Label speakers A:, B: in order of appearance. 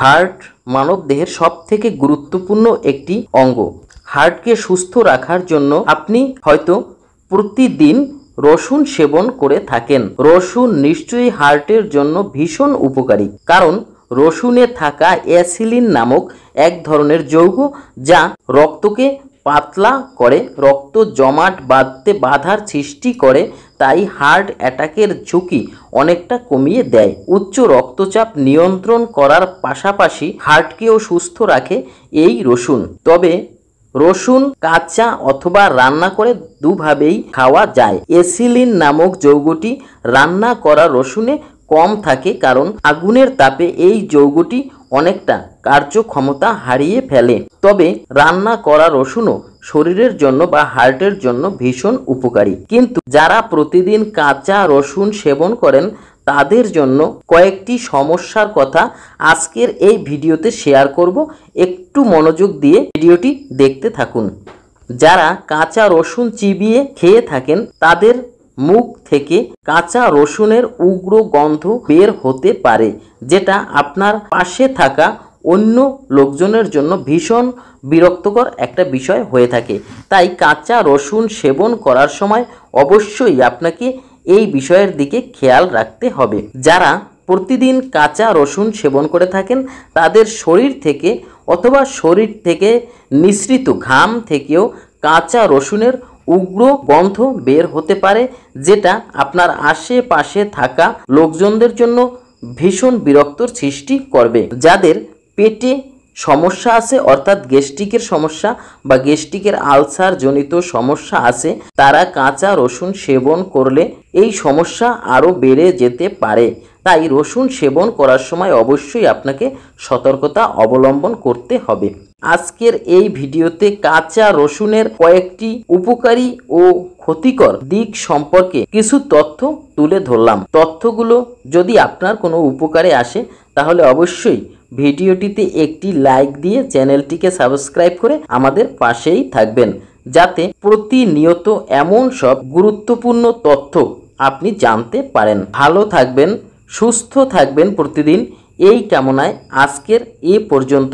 A: Heart মানবদেহের সবথেকে গুরুত্বপূর্ণ একটি অঙ্গ। হার্টকে সুস্থ রাখার জন্য আপনি হয়তো প্রতিদিন রসুন সেবন করে থাকেন। রসুন নিশ্চয়ই হার্টের জন্য ভীষণ উপকারী, কারণ রসুনে থাকা অ্যাসিলিন নামক এক ধরনের যৌগ যা রক্তকে পাতলা করে, রক্ত জমাট বাঁধতে বাধার সৃষ্টি করে, তাই হার্ট অ্যাটাকের ঝুঁকি অনেকটা কমিয়ে দেয়। উচ্চ রক্তচাপ নিয়ন্ত্রণ করার পাশাপাশি হার্টকেও সুস্থ রাখে এই রসুন। তবে রসুন কাঁচা অথবা রান্না করে দুভাবেই খাওয়া যায়। অ্যাসিলিন নামক যৌগটি রান্না করা রসুনে কম থাকে, কারণ আগুনের তাপে এই যৌগটি অনেকটা কার্যক্ষমতা হারিয়ে ফেলে। তবে রান্না করা রসুনও শরীরের জন্য বা হার্টের জন্য ভীষণ উপকারী। কিন্তু যারা প্রতিদিন কাঁচা রসুন সেবন করেন তাদের জন্য কয়েকটি সমস্যার কথা আজকের এই ভিডিওতে শেয়ার করব। একটু মনোযোগ দিয়ে ভিডিওটি দেখতে থাকুন। যারা কাঁচা রসুন চিবিয়ে খেয়ে থাকেন তাদের মুখ থেকে কাঁচা রসুনের উগ্র গন্ধ বের হতে পারে, যেটা আপনার পাশে থাকা অন্য লোকজনের জন্য ভীষণ বিরক্তকর একটা বিষয় হয়ে থাকে। তাই কাঁচা রসুন সেবন করার সময় অবশ্যই আপনাকে এই বিষয়ের দিকে খেয়াল রাখতে হবে। যারা প্রতিদিন কাঁচা রসুন সেবন করে থাকেন তাদের শরীর থেকে অথবা শরীর থেকে নিঃসৃত ঘাম থেকেও কাঁচা রসুনের উগ্র গন্ধ বের হতে পারে, যেটা আপনার আশেপাশে থাকা লোকজনদের জন্য ভীষণ বিরক্তর সৃষ্টি করবে। যাদের পেটে সমস্যা আছে, অর্থাৎ গ্যাস্ট্রিকের সমস্যা বা গ্যাস্ট্রিকের আলসার জনিত সমস্যা আছে, তারা কাঁচা রসুন সেবন করলে এই সমস্যা আরও বেড়ে যেতে পারে। তাই রসুন সেবন করার সময় অবশ্যই আপনাকে সতর্কতা অবলম্বন করতে হবে। আজকের এই ভিডিওতে কাঁচা রসুনের কয়েকটি উপকারী ও ক্ষতিকর দিক সম্পর্কে কিছু তথ্য তুলে ধরলাম। তথ্যগুলো যদি আপনার কোনো উপকারে আসে তাহলে অবশ্যই ভিডিওটিতে একটি লাইক দিয়ে চ্যানেলটিকে সাবস্ক্রাইব করে আমাদের পাশেই থাকবেন, যাতে প্রতিনিয়ত এমন সব গুরুত্বপূর্ণ তথ্য আপনি জানতে পারেন। ভালো থাকবেন, সুস্থ থাকবেন প্রতিদিন, এই কামনায় আজকের এ পর্যন্ত।